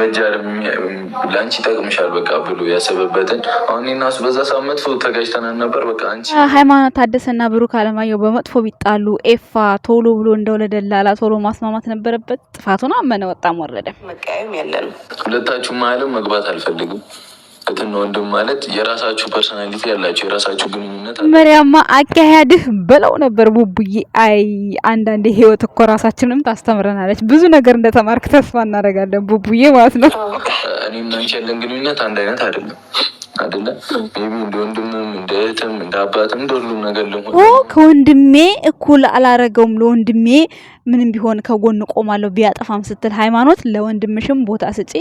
ይበጃል ላንቺ ይጠቅምሻል በቃ ብሎ ያሰበበትን አሁን እናሱ በዛ ሰዓት መጥፎ ተጋጭተናል ነበር። በቃ አንቺ ሃይማኖት ታደሰና ብሩክ አለማየሁ በመጥፎ ቢጣሉ ኤፋ ቶሎ ብሎ እንደወለደላላ ቶሎ ማስማማት ነበረበት። ጥፋቱን አመነ፣ ወጣም ወረደ። መቃየም ያለን ሁለታችሁ ማለም መግባት አልፈልግም። እህትና ወንድም ማለት የራሳችሁ ፐርሰናሊቲ ያላችሁ የራሳችሁ ግንኙነት አለ። መሪያማ አካሄድህ በለው ነበር ቡቡዬ። አይ አንዳንዴ ህይወት እኮ ራሳችንም ታስተምረናለች። ብዙ ነገር እንደተማርክ ተስፋ እናደርጋለን ቡቡዬ ማለት ነው። እኔና አንቺ ያለን ግንኙነት አንድ አይነት አይደለም አይደለም። ሜቢ እንደ ወንድምም እንደ እህትም እንደ አባትም እንደ ሁሉም ነገር ለሆነ ከወንድሜ እኩል አላረገውም። ለወንድሜ ምንም ቢሆን ከጎን ቆማለሁ ቢያጠፋም ስትል ሃይማኖት ለወንድምሽም ቦታ ስጪ፣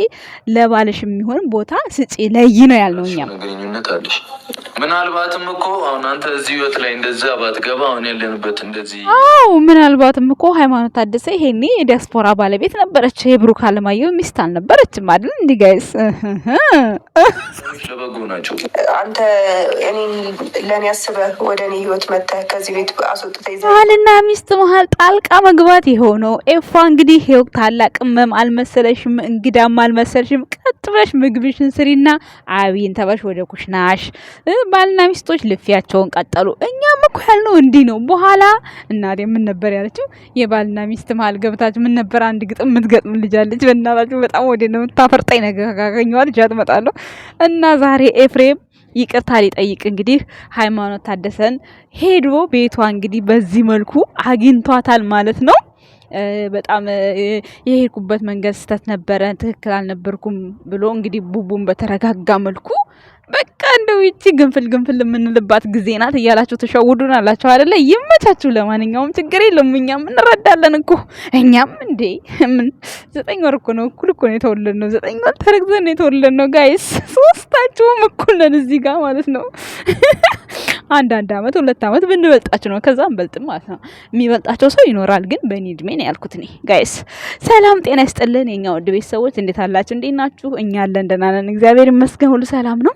ለባልሽም የሚሆን ቦታ ስጪ፣ ለይ ነው ያልነው። እኛም ግንኙነት አለሽ። ምናልባትም እኮ አሁን አንተ እዚህ ህይወት ላይ እንደዛ ባትገባ አሁን ያለንበት እንደዚህ ምናልባትም እኮ ሃይማኖት ታደሰ ይሄኔ የዲያስፖራ ባለቤት ነበረች። የብሩክ አለማየሁ ሚስት አልነበረችም አይደል? እንዲ ጋይስ ለበጎ ናቸው። አንተ እኔን ለኔ አስበህ ወደ እኔ ህይወት መጥተህ ከዚህ ቤት አስወጥተህ ባልና ሚስት መሀል ጣልቃ መግባት የሆነው ኤፋ እንግዲህ ይሄው ታላቅም አልመሰለሽም፣ እንግዳም አልመሰልሽም። ቀጥ ብለሽ ምግብሽን ስሪና አብይን ተባሽ ወደ ኩሽናሽ። ባልና ሚስቶች ልፊያቸውን ቀጠሉ። እኛም እኮ ያልነው እንዲህ ነው። በኋላ እናቴ ምን ነበር ያለችው? የባልና ሚስት መሀል ገብታችሁ ምን ነበር አንድ ግጥም የምትገጥም ልጃለች። በእናታችሁ በጣም ወደ ነው የምታፈርጠኝ ነገር ካገኘኋት ጃት እመጣለሁ። እና ዛሬ ኤፍሬም ይቅርታ ሊጠይቅ እንግዲህ ሃይማኖት ታደሰን ሄዶ ቤቷ እንግዲህ በዚህ መልኩ አግኝቷታል ማለት ነው። በጣም የሄድኩበት መንገድ ስህተት ነበረ፣ ትክክል አልነበርኩም ብሎ እንግዲህ ቡቡን በተረጋጋ መልኩ በቃ እንደው ይቺ ግንፍል የምንልባት ጊዜ ናት እያላችሁ ተሸውዱን አላችሁ አይደለ? ይመቻችሁ። ለማንኛውም ችግር የለም፣ እኛም እንረዳለን እኮ እኛም እንዴ ምን 9 ወር እኮ ነው፣ እኩል እኮ ነው የተወለድነው። 9 ወር ተረግዘን ነው የተወለድነው ጋይስ። ሶስታችሁም እኩል ነን እዚህ ጋር ማለት ነው። አንድ አመት 2 አመት ብንበልጣችሁ ነው፣ ከዛም በልጥም ማለት ነው። የሚበልጣቸው ሰው ይኖራል፣ ግን በእኔ እድሜ ነው ያልኩት እኔ ጋይስ። ሰላም ጤና ይስጥልን የኛ ውድ ቤተሰቦች፣ እንዴት አላችሁ? እንዴት ናችሁ? እኛ አለን ደህና ነን፣ እግዚአብሔር ይመስገን፣ ሁሉ ሰላም ነው።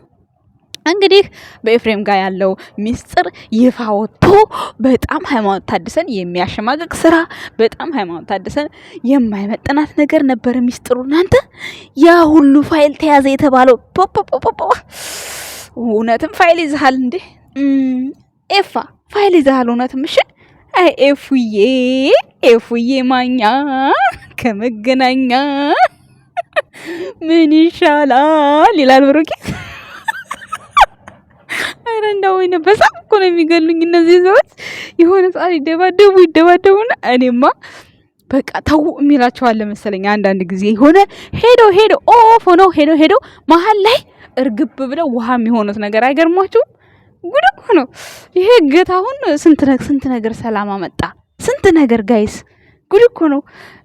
እንግዲህ በኤፍሬም ጋር ያለው ሚስጥር ይፋ ወጥቶ በጣም ሃይማኖት ታደሰን የሚያሸማቅቅ ስራ፣ በጣም ሃይማኖት ታደሰን የማይመጥናት ነገር ነበር ሚስጥሩ። እናንተ ያ ሁሉ ፋይል ተያዘ የተባለው እውነትም ፋይል ይዘሃል እንዴ? ኤፋ ፋይል ይዘሃል እውነትም? እሺ አይ ኤፉዬ ማኛ ከመገናኛ ምን ይሻላል ይላል ብሩኬ። አረ እንደው ወይ በሳም እኮ ነው የሚገሉኝ እነዚህ ሰዎች። የሆነ ሰዓት ይደባደቡና እኔማ በቃ ተው የሚላቸው አለ መሰለኝ። አንዳንድ ጊዜ የሆነ ሄዶ ኦፍ ሆኖ ሄዶ መሀል ላይ እርግብ ብለው ውሃ የሚሆኑት ነገር አይገርማችሁም? ጉድ እኮ ነው ይሄ እገት። አሁን ስንት ነገር ሰላም አመጣ፣ ስንት ነገር ጋይስ፣ ጉድ እኮ ነው።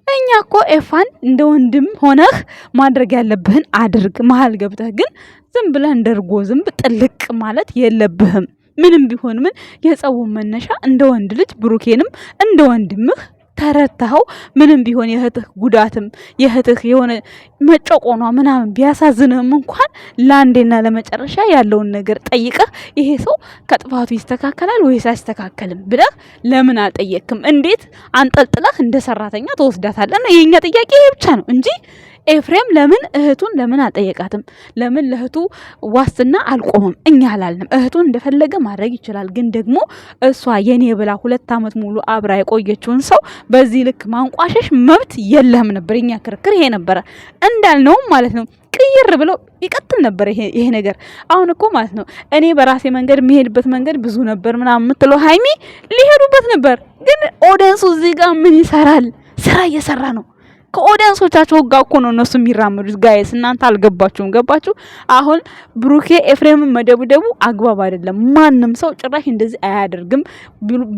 እኛ እኮ ኤፋን እንደ ወንድም ሆነህ ማድረግ ያለብህን አድርግ። መሀል ገብተህ ግን ዝም ብለህ እንደርጎ ዝም ጥልቅ ማለት የለብህም። ምንም ቢሆን ምን የጸቡን መነሻ እንደ ወንድ ልጅ ብሩኬንም እንደ ወንድምህ ተረታው። ምንም ቢሆን የእህትህ ጉዳትም የእህትህ የሆነ መጨቆኗ ምናምን ቢያሳዝንህም እንኳን ለአንዴና ለመጨረሻ ያለውን ነገር ጠይቀህ ይሄ ሰው ከጥፋቱ ይስተካከላል ወይስ አይስተካከልም ብለህ ለምን አልጠየቅክም? እንዴት አንጠልጥለህ እንደ ሰራተኛ ተወስዳታለህ? ነው የኛ ጥያቄ። ይሄ ብቻ ነው እንጂ ኤፍሬም ለምን እህቱን ለምን አልጠየቃትም? ለምን ለእህቱ ዋስትና አልቆመም? እኛ አላልንም። እህቱን እንደፈለገ ማድረግ ይችላል። ግን ደግሞ እሷ የኔ ብላ 2 አመት ሙሉ አብራ የቆየችውን ሰው በዚህ ልክ ማንቋሸሽ መብት የለህም ነበር። የኛ ክርክር ይሄ ነበረ። እንዳልነውም ማለት ነው ቅይር ብለው ይቀጥል ነበር ይሄ ነገር። አሁን እኮ ማለት ነው እኔ በራሴ መንገድ የሚሄድበት መንገድ ብዙ ነበር ምናምን የምትለው ሃይሚ ሊሄዱበት ነበር። ግን ኦዲየንሱ እዚህ ጋር ምን ይሰራል? ስራ እየሰራ ነው። ከኦዲየንሶቻቸው ጋር እኮ ነው እነሱ የሚራመዱት ጋይስ። እናንተ አልገባችሁም? ገባችሁ? አሁን ብሩኬ ኤፍሬምን መደብደቡ አግባብ አይደለም። ማንም ሰው ጭራሽ እንደዚህ አያደርግም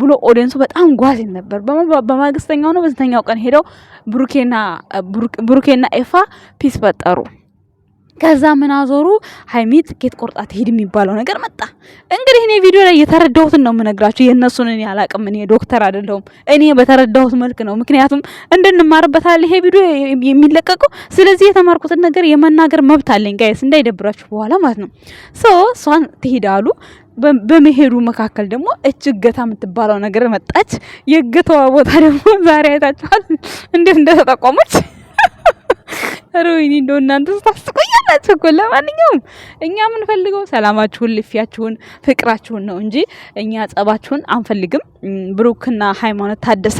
ብሎ ኦዲየንሱ በጣም ጓዝ ነበር። በማግስተኛው ነው በስተኛው ቀን ሄደው ብሩኬና ኤፋ ፒስ ፈጠሩ። ከዛ ምን አዞሩ? ሃይሚ ትኬት ቆርጣ ትሄድ የሚባለው ነገር መጣ። እንግዲህ እኔ ቪዲዮ ላይ የተረዳሁትን ነው የምነግራችሁ። የነሱን እኔ አላቅም። እኔ ዶክተር አይደለሁም። እኔ በተረዳሁት መልክ ነው። ምክንያቱም እንድንማርበታል ይሄ ቪዲዮ የሚለቀቀው። ስለዚህ የተማርኩትን ነገር የመናገር መብት አለኝ ጋይስ፣ እንዳይደብራችሁ በኋላ ማለት ነው። እሷን ትሄዳሉ። በመሄዱ መካከል ደግሞ እገታ የምትባለው ነገር መጣች። የእገታዋ ቦታ ደግሞ ዛሬ አይታችኋል እንዴት እንደተጠቆመች። ሮይኒ እንደው እናንተ ታስቆያላችሁ እኮ። ለማንኛውም እኛ የምንፈልገው ሰላማችሁን፣ ልፊያችሁን፣ ፍቅራችሁን ነው እንጂ እኛ ጸባችሁን አንፈልግም። ብሩክና ሃይማኖት ታደሰ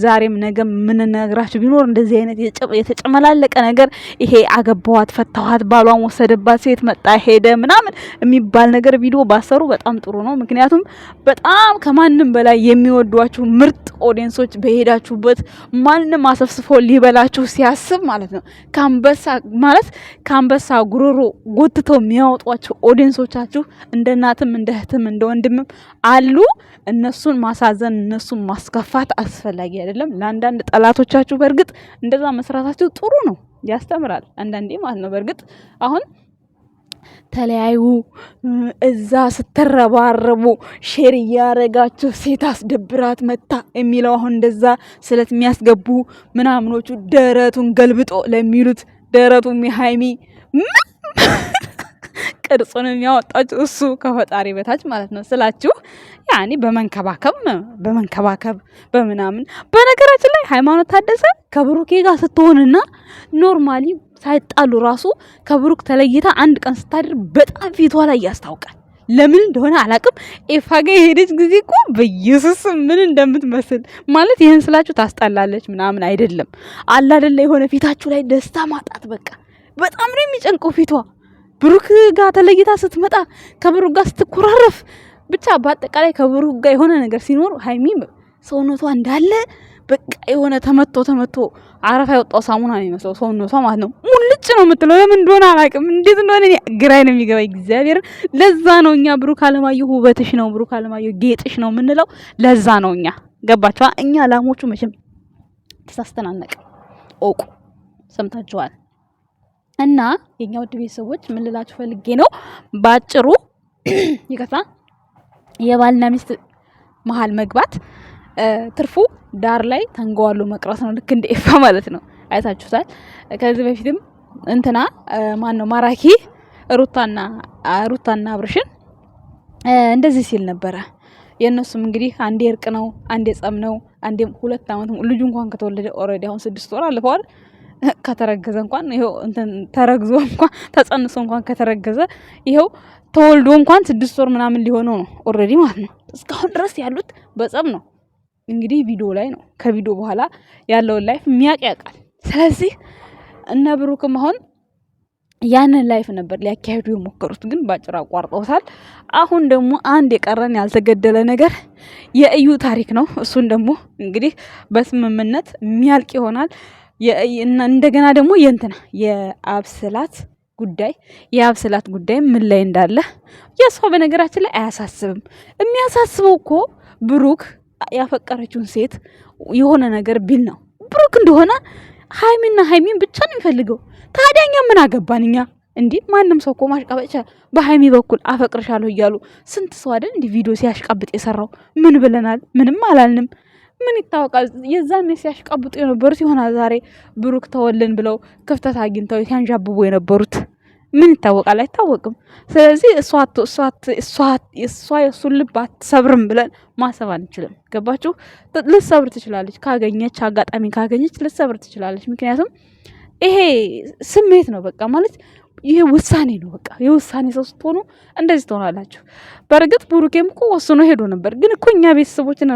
ዛሬም ነገም የምንነግራችሁ ቢኖር እንደዚህ አይነት የተጨመላለቀ ነገር ይሄ አገባዋት፣ ፈታዋት፣ ባሏን ወሰደባት፣ ሴት መጣ ሄደ ምናምን የሚባል ነገር ቪዲዮ ባሰሩ በጣም ጥሩ ነው። ምክንያቱም በጣም ከማንም በላይ የሚወዷችሁ ምርጥ ኦዲየንሶች በሄዳችሁበት ማንም አሰፍስፎ ሊበላችሁ ሲያስብ ማለት ነው ከአንበሳ ጉሮሮ ጎትተው የሚያወጧችሁ ኦዲየንሶቻችሁ እንደ እናትም እንደ እህትም እንደ ወንድምም አሉ። እነሱን ማሳዘን እነሱን ማስከፋት አስፈላጊ አይደለም። ለአንዳንድ ጠላቶቻችሁ በእርግጥ እንደዛ መስራታችሁ ጥሩ ነው፣ ያስተምራል አንዳንዴ ማለት ነው። በእርግጥ አሁን ተለያዩ እዛ ስትረባረቡ ሼር እያረጋችሁ ሴት አስደብራት መታ የሚለው አሁን እንደዛ ስለት የሚያስገቡ ምናምኖቹ ደረቱን ገልብጦ ለሚሉት ደረቱ የሚሃይሚ ቅርጹን የሚያወጣችሁ እሱ ከፈጣሪ በታች ማለት ነው ስላችሁ ያኔ በመንከባከብ በምናምን። በነገራችን ላይ ሃይማኖት ታደሰ ከብሩኬ ጋር ስትሆንና ኖርማሊ ሳይጣሉ ራሱ ከብሩክ ተለይታ አንድ ቀን ስታድር በጣም ፊቷ ላይ ያስታውቃል። ለምን እንደሆነ አላቅም። ኤፋ ጋር የሄደች ጊዜ እኮ በኢየሱስ ምን እንደምትመስል ማለት ይሄን ስላችሁ ታስጣላለች ምናምን አይደለም አለ አይደለ የሆነ ፊታችሁ ላይ ደስታ ማጣት በቃ በጣም ነው የሚጨንቀው ፊቷ። ብሩክ ጋር ተለይታ ስትመጣ ከብሩክ ጋር ስትኮራረፍ ብቻ በአጠቃላይ ከብሩክ ጋር የሆነ ነገር ሲኖር ሃይሚ ሰውነቷ እንዳለ በቃ የሆነ ተመቶ አረፋ የወጣው ሳሙና ነው የሚመስለው ሰውነቷ ማለት ነው። ሙልጭ ነው የምትለው። ለምን እንደሆነ አላውቅም። እንዴት እንደሆነ ግራይ ነው የሚገባኝ እግዚአብሔር። ለዛ ነው እኛ ብሩክ አለማየሁ ውበትሽ ነው፣ ብሩክ አለማየሁ ጌጥሽ ነው የምንለው። ለዛ ነው እኛ ገባችኋ? እኛ ላሞቹ መቼም ተሳስተናነቅ ኦቁ ሰምታችኋል። እና የኛ ውድ ቤተሰቦች ምን ልላችሁ ፈልጌ ነው ባጭሩ ይከታ የባልና ሚስት መሀል መግባት ትርፉ ዳር ላይ ተንጓሉ መቅረት ነው። ልክ እንደ ኤፋ ማለት ነው። አይታችሁታል። ከዚህ በፊትም እንትና ማን ነው ማራኪ ሩታና አብርሽን እንደዚህ ሲል ነበረ። የእነሱም እንግዲህ አንዴ እርቅ ነው፣ አንዴ ጸም ነው፣ አንዴ 2 አመት ልጁ እንኳን ከተወለደ ኦልሬዲ አሁን 6 ወር አልፈዋል። ከተረገዘ እንኳን ይሄው እንትን ተረግዞ እንኳን ተጸንሶ እንኳን ከተረገዘ ይሄው ተወልዶ እንኳን 6 ወር ምናምን ሊሆነው ነው ኦልሬዲ ማለት ነው። እስካሁን ድረስ ያሉት በጸም ነው። እንግዲህ ቪዲዮ ላይ ነው። ከቪዲዮ በኋላ ያለውን ላይፍ ያውቃል። ስለዚህ እነ ብሩክም አሁን ያንን ላይፍ ነበር ሊያካሂዱ የሞከሩት፣ ግን ባጭር አቋርጠውታል። አሁን ደግሞ አንድ የቀረን ያልተገደለ ነገር የእዩ ታሪክ ነው። እሱን ደግሞ እንግዲህ በስምምነት የሚያልቅ ይሆናል። እንደገና ደግሞ የአብስላት ጉዳይ ምን ላይ እንዳለ የሷ በነገራችን ላይ አያሳስብም። የሚያሳስበው እኮ ብሩክ ያፈቀረችውን ሴት የሆነ ነገር ቢል ነው። ብሩክ እንደሆነ ሃይሚን ብቻ ነው የሚፈልገው። ታዲያ እኛ ምን አገባን? እኛ እንዲህ ማንም ሰው እኮ ማሽቃበጫ በሃይሚ በኩል አፈቅርሻለሁ እያሉ ስንት ሰው አይደል እንዲህ ቪዲዮ ሲያሽቃብጥ የሰራው። ምን ብለናል? ምንም አላልንም። ምን ይታወቃል? የዛኔ ሲያሽቃብጡ የነበሩት ይሆናል ዛሬ ብሩክ ተወልን ብለው ክፍተት አግኝተው ሲያንዣብቡ የነበሩት ምን ይታወቃል? አይታወቅም። ስለዚህ እሷ የእሱን ልብ አትሰብርም ብለን ማሰብ አንችልም። ገባችሁ? ልትሰብር ትችላለች፣ ካገኘች አጋጣሚ ካገኘች ልትሰብር ትችላለች። ምክንያቱም ይሄ ስሜት ነው በቃ ማለት ይሄ ውሳኔ ነው። በቃ የውሳኔ ሰው ስትሆኑ እንደዚህ ትሆናላችሁ። በእርግጥ ብሩኬም እኮ ወስኖ ሄዶ ነበር፣ ግን እኮ እኛ ቤተሰቦችን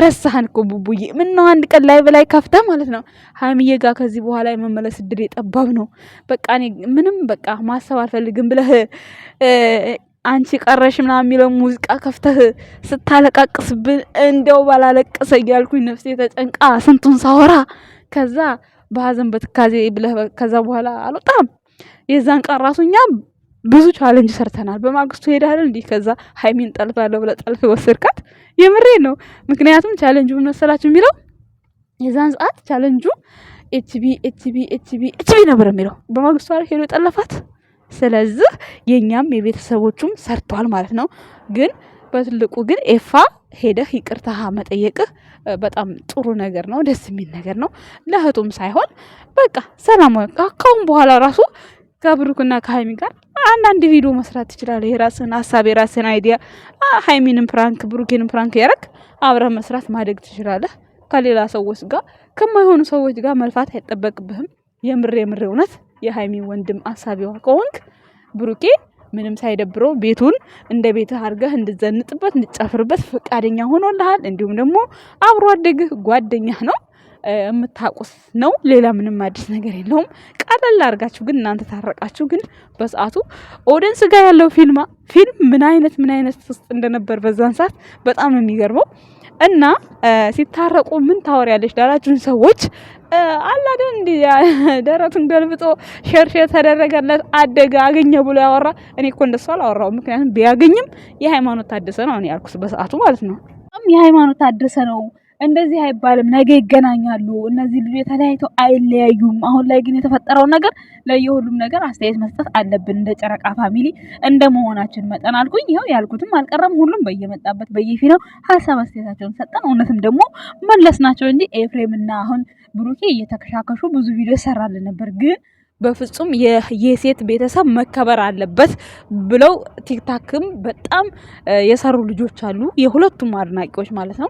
ረሳህን እኮ ቡቡዬ። ምነው አንድ ቀን ላይ በላይ ከፍተህ ማለት ነው ሀይሚዬ ጋር ከዚህ በኋላ የመመለስ እድል የጠባብ ነው። በቃ እኔ ምንም በቃ ማሰብ አልፈልግም ብለህ አንቺ ቀረሽ ምናምን የሚለው ሙዚቃ ከፍተህ ስታለቃቅስብን እንደው ባላለቀሰ እያልኩኝ ነፍሴ ተጨንቃ ስንቱን ሳወራ ከዛ በሀዘን በትካዜ ብለህ ከዛ በኋላ አልወጣም። የዛን ቀን ራሱ እኛ ብዙ ቻሌንጅ ሰርተናል። በማግስቱ ሄዳል እንዲህ ከዛ ሃይሚን ጠልፋለሁ ብለህ ጠልፍ ወሰድካት። የምሬ ነው። ምክንያቱም ቻሌንጁ ምን መሰላችሁ የሚለው የዛን ሰዓት ቻሌንጁ ኤችቢ ነበር የሚለው። በማግስቱ አይደል ሄዶ ጠለፋት። ስለዚህ የኛም የቤተሰቦቹም ሰርቷል ማለት ነው። ግን በትልቁ ግን ኤፋ ሄደህ ይቅርታ መጠየቅህ በጣም ጥሩ ነገር ነው። ደስ የሚል ነገር ነው። ለእህቱም ሳይሆን በቃ ሰላማዊ ካሁን በኋላ ራሱ ከብሩክና ከሃይሚ ጋር አንዳንድ ቪዲዮ መስራት ትችላለህ። የራስህን ሀሳብ የራስህን አይዲያ ሃይሚንም ፕራንክ ብሩኬንም ፕራንክ ያረክ አብረህ መስራት ማደግ ትችላለህ። ከሌላ ሰዎች ጋር ከማይሆኑ ሰዎች ጋር መልፋት አይጠበቅብህም። የምር እውነት የሃይሚ ወንድም አሳቢዋ ከሆንክ ብሩኬ ምንም ሳይደብረው ቤቱን እንደ ቤትህ አድርገህ እንድዘንጥበት እንድጨፍርበት ፈቃደኛ ሆኖልሃል። እንዲሁም ደግሞ አብሮ አደግህ ጓደኛህ ነው የምታውቁት ነው። ሌላ ምንም አዲስ ነገር የለውም። ቀለል አድርጋችሁ ግን እናንተ ታረቃችሁ። ግን በሰዓቱ ኦዲየንስ ጋር ያለው ፊልም ምን አይነት ውስጥ እንደነበር በዛን ሰዓት በጣም ነው የሚገርመው። እና ሲታረቁ ምን ታወሪያለሽ ላላችሁን ሰዎች አላደን እንዲ ደረቱን ገልብጦ ሸርሸር ተደረገለት አደገ አገኘ ብሎ ያወራ። እኔ እኮ እንደሱ አላወራው። ምክንያቱም ቢያገኝም የሃይማኖት ታደሰ ነው እኔ ያልኩት በሰዓቱ ማለት ነው። የሃይማኖት ታደሰ ነው እንደዚህ አይባልም። ነገ ይገናኛሉ። እነዚህ ልጆች ተለያይተው አይለያዩም። አሁን ላይ ግን የተፈጠረው ነገር ለየሁሉም ነገር አስተያየት መስጠት አለብን እንደ ጨረቃ ፋሚሊ እንደ መሆናችን መጠን አልኩኝ። ይኸው ያልኩትም አልቀረም። ሁሉም በየመጣበት በየፊናው ሀሳብ አስተያየታቸውን ሰጠን። እውነትም ደግሞ መለስ ናቸው እንጂ ኤፍሬምና አሁን ብሩኬ እየተከሻከሹ ብዙ ቪዲዮ ሰራልን ነበር ግን በፍጹም የሴት ቤተሰብ መከበር አለበት ብለው ቲክታክም በጣም የሰሩ ልጆች አሉ፣ የሁለቱም አድናቂዎች ማለት ነው።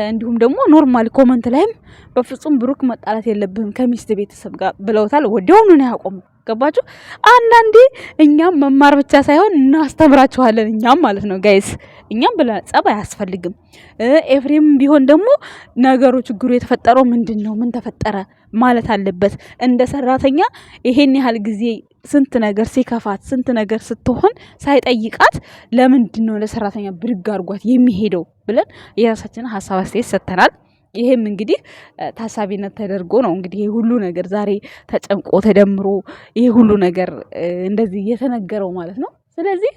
እንዲሁም ደግሞ ኖርማል ኮመንት ላይም በፍጹም ብሩክ መጣላት የለብህም ከሚስት ቤተሰብ ጋር ብለውታል። ወዲያውኑ ነው ያቆሙ። ገባችሁ? አንዳንዴ እኛም መማር ብቻ ሳይሆን እናስተምራችኋለን እኛም ማለት ነው ጋይስ። እኛም ብለን ጸብ አያስፈልግም። ኤፍሬም ቢሆን ደግሞ ነገሩ ችግሩ የተፈጠረው ምንድነው ምን ተፈጠረ ማለት አለበት። እንደ ሰራተኛ ይሄን ያህል ጊዜ ስንት ነገር ሲከፋት ስንት ነገር ስትሆን ሳይጠይቃት ለምንድነው ለሰራተኛ ብድግ አድርጓት የሚሄደው ብለን የራሳችንን ሀሳብ አስተያየት ሰጥተናል። ይሄም እንግዲህ ታሳቢነት ተደርጎ ነው እንግዲህ ይሄ ሁሉ ነገር ዛሬ ተጨንቆ ተደምሮ ይሄ ሁሉ ነገር እንደዚህ የተነገረው ማለት ነው። ስለዚህ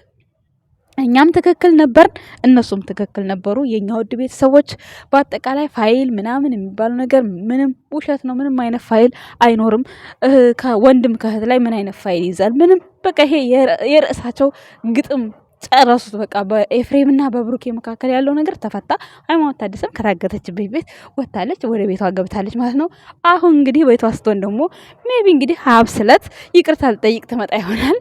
እኛም ትክክል ነበር፣ እነሱም ትክክል ነበሩ። የኛ ውድ ቤተሰቦች በአጠቃላይ ፋይል ምናምን የሚባለው ነገር ምንም ውሸት ነው። ምንም አይነት ፋይል አይኖርም። ከወንድም ከእህት ላይ ምን አይነት ፋይል ይዛል? ምንም በቃ ይሄ የርዕሳቸው ግጥም ጨረሱት። በቃ በኤፍሬምና በብሩኬ መካከል ያለው ነገር ተፈታ። ሃይማኖት ታደሰም ከታገተችበት ቤት ወጣለች፣ ወደ ቤቷ ገብታለች ማለት ነው። አሁን እንግዲህ ቤቷ ስትሆን ደግሞ ሜቢ እንግዲህ ሀብስለት ይቅርታ ልጠይቅ ትመጣ ይሆናል።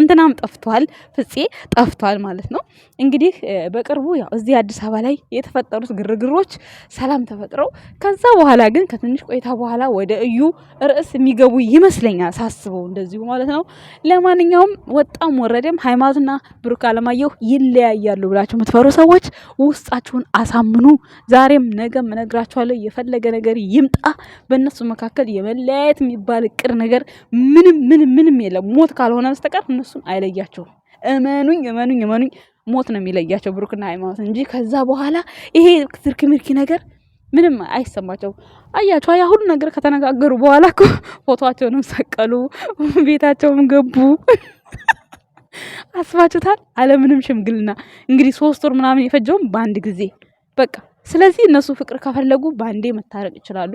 እንትናም ጠፍቷል፣ ፍፄ ጠፍቷል ማለት ነው። እንግዲህ በቅርቡ ያው እዚህ አዲስ አበባ ላይ የተፈጠሩት ግርግሮች ሰላም ተፈጥረው ከዛ በኋላ ግን ከትንሽ ቆይታ በኋላ ወደ እዩ ርዕስ የሚገቡ ይመስለኛል ሳስበው እንደዚሁ ማለት ነው። ለማንኛውም ወጣም ወረደም ሃይማኖትና ብሩክ አለማየሁ ይለያያሉ ብላችሁ የምትፈሩ ሰዎች ውስጣችሁን አሳምኑ። ዛሬም ነገም እነግራችኋለሁ። የፈለገ ነገር ይምጣ በእነሱ መካከል የመለያየት የሚባል እቅድ ነገር ምንም የለም። ሞት ካልሆነ በስተቀር እነሱን አይለያቸውም። እመኑኝ ሞት ነው የሚለያቸው ብሩክና ሃይማኖት እንጂ ከዛ በኋላ ይሄ ትርክ ምርኪ ነገር ምንም አይሰማቸው። አያቸው ያ ሁሉ ነገር ከተነጋገሩ በኋላ እኮ ፎቶአቸውንም ሰቀሉ፣ ቤታቸውም ገቡ። አስባችሁታል? አለምንም ሽምግልና እንግዲህ 3 ወር ምናምን የፈጀውም በአንድ ጊዜ በቃ። ስለዚህ እነሱ ፍቅር ከፈለጉ በአንዴ መታረቅ ይችላሉ።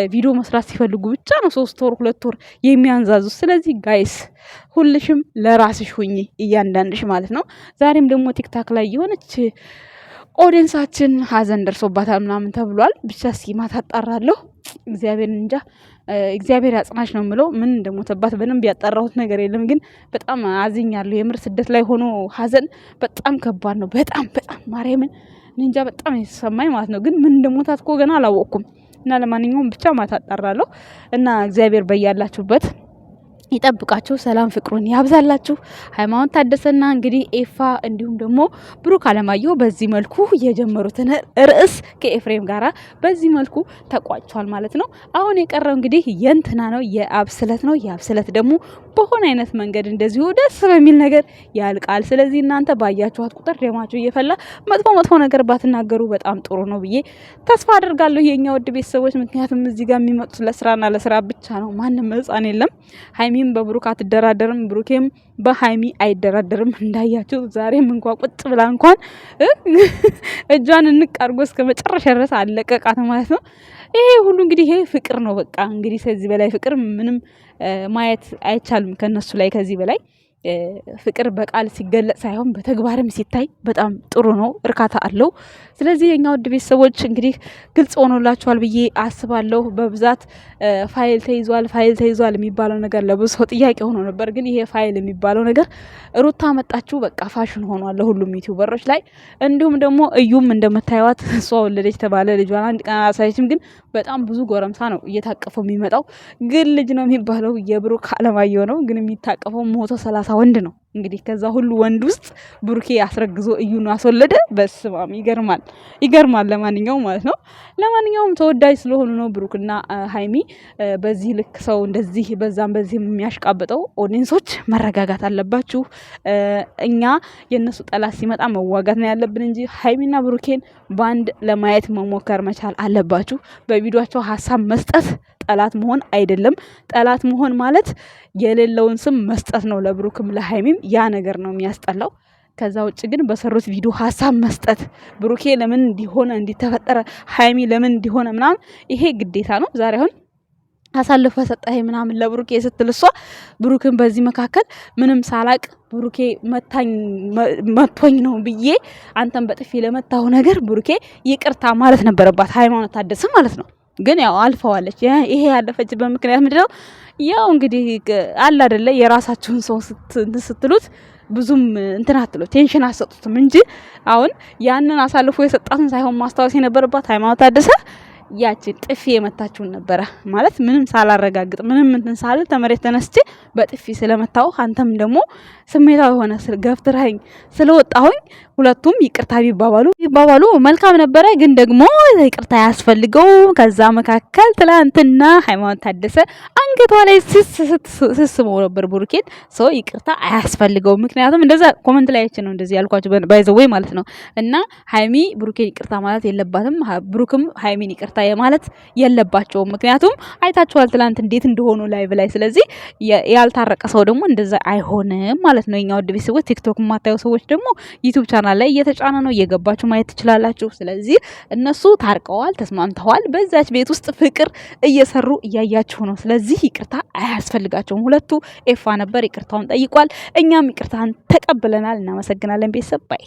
ቪዲዮ መስራት ሲፈልጉ ብቻ ነው 3 ወር 2 ወር የሚያንዛዙ። ስለዚህ ጋይስ ሁልሽም ለራስሽ ሁኚ፣ እያንዳንድሽ ማለት ነው። ዛሬም ደግሞ ቲክታክ ላይ የሆነች ኦዲየንሳችን ሀዘን ደርሶባታል ምናምን ተብሏል። ብቻ እስኪ ማታ አጣራለሁ። እግዚአብሔር እንጃ፣ እግዚአብሔር ያጽናሽ ነው የምለው። ምን እንደሞተባት በደንብ ያጣራሁት ነገር የለም፣ ግን በጣም አዝኛለሁ። የምር ስደት ላይ ሆኖ ሀዘን በጣም ከባድ ነው። በጣም ማርያምን እንጃ፣ በጣም የተሰማኝ ማለት ነው። ግን ምን እንደሞታት እኮ ገና አላወቅኩም። እና ለማንኛውም ብቻ ማታ አጣራለሁ እና እግዚአብሔር በያላችሁበት ይጠብቃችሁ፣ ሰላም ፍቅሩን ያብዛላችሁ። ሃይማኖት ታደሰና እንግዲህ ኤፋ እንዲሁም ደግሞ ብሩክ አለማየሁ በዚህ መልኩ የጀመሩትን ርዕስ ከኤፍሬም ጋራ በዚህ መልኩ ተቋጭቷል ማለት ነው። አሁን የቀረው እንግዲህ የእንትና ነው፣ የአብስለት ነው። የአብስለት ደግሞ በሆነ አይነት መንገድ እንደዚሁ ደስ በሚል ነገር ያልቃል። ስለዚህ እናንተ ባያችኋት ቁጥር ደማችሁ እየፈላ መጥፎ ነገር ባትናገሩ በጣም ጥሩ ነው ብዬ ተስፋ አደርጋለሁ የኛ ውድ ቤተሰቦች። ምክንያቱም እዚህ ጋር የሚመጡት ለስራና ለስራ ብቻ ነው። ማንም ህፃን የለም። ሃይሚም በብሩክ አትደራደርም፣ ብሩኬም በሃይሚ አይደራደርም። እንዳያችሁ ዛሬም እንኳን ቁጭ ብላ እንኳን እጇን እንቅ አድርጎ እስከ መጨረሻ ድረስ አለቀቃት ማለት ነው። ይሄ ሁሉ እንግዲህ ይሄ ፍቅር ነው። በቃ እንግዲህ ከዚህ በላይ ፍቅር ምንም ማየት አይቻልም ከነሱ ላይ ከዚህ በላይ ፍቅር በቃል ሲገለጽ ሳይሆን በተግባርም ሲታይ በጣም ጥሩ ነው፣ እርካታ አለው። ስለዚህ የኛ ውድ ቤተሰቦች እንግዲህ ግልጽ ሆኖላችኋል ብዬ አስባለሁ። በብዛት ፋይል ተይዟል የሚባለው ነገር ለብዙ ሰው ጥያቄ ሆኖ ነበር። ግን ይሄ ፋይል የሚባለው ነገር ሩታ መጣችሁ በቃ ፋሽን ሆኗል ለሁሉም ዩቲዩበሮች ላይ። እንዲሁም ደግሞ እዩም እንደምታዩት እሷ ወለደች ተባለ ልጇን አንድ ቀን አሳየችም። ግን በጣም ብዙ ጎረምሳ ነው እየታቀፈው የሚመጣው። ግን ልጅ ነው የሚባለው የብሩክ አለማየሁ ነው። ግን የሚታቀፈው 130 ወንድ ነው። እንግዲህ ከዛ ሁሉ ወንድ ውስጥ ብሩኬ አስረግዞ እዩን አስወለደ። በስማም ይገርማል። ለማንኛውም ማለት ነው ለማንኛውም ተወዳጅ ስለሆኑ ነው ብሩክና ሀይሚ በዚህ ልክ ሰው እንደዚህ በዛም በዚህ የሚያሽቃብጠው። ኦዲንሶች መረጋጋት አለባችሁ። እኛ የነሱ ጠላት ሲመጣ መዋጋት ነው ያለብን እንጂ ሀይሚና ብሩኬን ባንድ ለማየት መሞከር መቻል አለባችሁ። በቪዲዮአቸው ሀሳብ መስጠት ጠላት መሆን አይደለም። ጠላት መሆን ማለት የሌለውን ስም መስጠት ነው። ለብሩክም ለሀይሚም ያ ነገር ነው የሚያስጠላው። ከዛ ውጭ ግን በሰሩት ቪዲዮ ሀሳብ መስጠት ብሩኬ ለምን እንዲሆነ እንዲተፈጠረ ሀይሚ ለምን እንዲሆነ ምናምን ይሄ ግዴታ ነው። ዛሬ አሁን አሳልፈ ሰጠህ ምናምን ለብሩኬ ስትል እሷ ብሩክን በዚህ መካከል ምንም ሳላቅ ብሩኬ መቶኝ ነው ብዬ አንተን በጥፊ ለመታው ነገር ብሩኬ ይቅርታ ማለት ነበረባት ሃይማኖት ታደሰ ማለት ነው። ግን ያው አልፈዋለች። ይሄ ያለፈችበት ምክንያት ምንድነው? ያው እንግዲህ አለ አይደለ የራሳችሁን ሰው ስትሉት ብዙም እንትን አትሉት ቴንሽን አሰጡትም እንጂ አሁን ያንን አሳልፎ የሰጣትን ሳይሆን ማስታወስ የነበረባት ሃይማኖት ታደሰ ያችን ጥፊ የመታችሁን ነበረ ማለት ምንም ሳላረጋግጥ ምንም እንትን ሳል ተመሬት ተነስቼ በጥፊ ስለመታው አንተም ደግሞ ስሜታዊ ሆነ ገፍትራኝ ስለወጣሁኝ ሁለቱም ይቅርታ ቢባባሉ መልካም ነበረ። ግን ደግሞ ይቅርታ ያስፈልገው። ከዛ መካከል ትላንትና ሃይማኖት ታደሰ አንገቷ ላይ ስስመው ነበር ብሩኬን። ሰው ይቅርታ አያስፈልገው። ምክንያቱም እንደዛ ኮሜንት ላይ ነው እንደዚህ ያልኳችሁ ባይዘወይ ማለት ነው። እና ሃይሚ ብሩኬን ይቅርታ ማለት የለባትም፣ ብሩክም ሃይሚን ይቅርታ ማለት የለባቸውም። ምክንያቱም አይታችኋል ትላንት እንዴት እንደሆኑ ላይቭ ላይ። ስለዚህ ያልታረቀ ሰው ደግሞ እንደዛ አይሆንም ማለት ነው። የኛ ውድ ቤተሰቦች ቲክቶክ የማታዩ ሰዎች ደግሞ ዩቲዩብ ቻናል ላይ እየተጫነ ነው፣ እየገባችሁ ማየት ትችላላችሁ። ስለዚህ እነሱ ታርቀዋል፣ ተስማምተዋል። በዛች ቤት ውስጥ ፍቅር እየሰሩ እያያችሁ ነው። ስለዚህ ይቅርታ አያስፈልጋቸውም። ሁለቱ ኤፋ ነበር ይቅርታውን ጠይቋል። እኛም ይቅርታን ተቀብለናል። እናመሰግናለን ቤተሰብ ባይ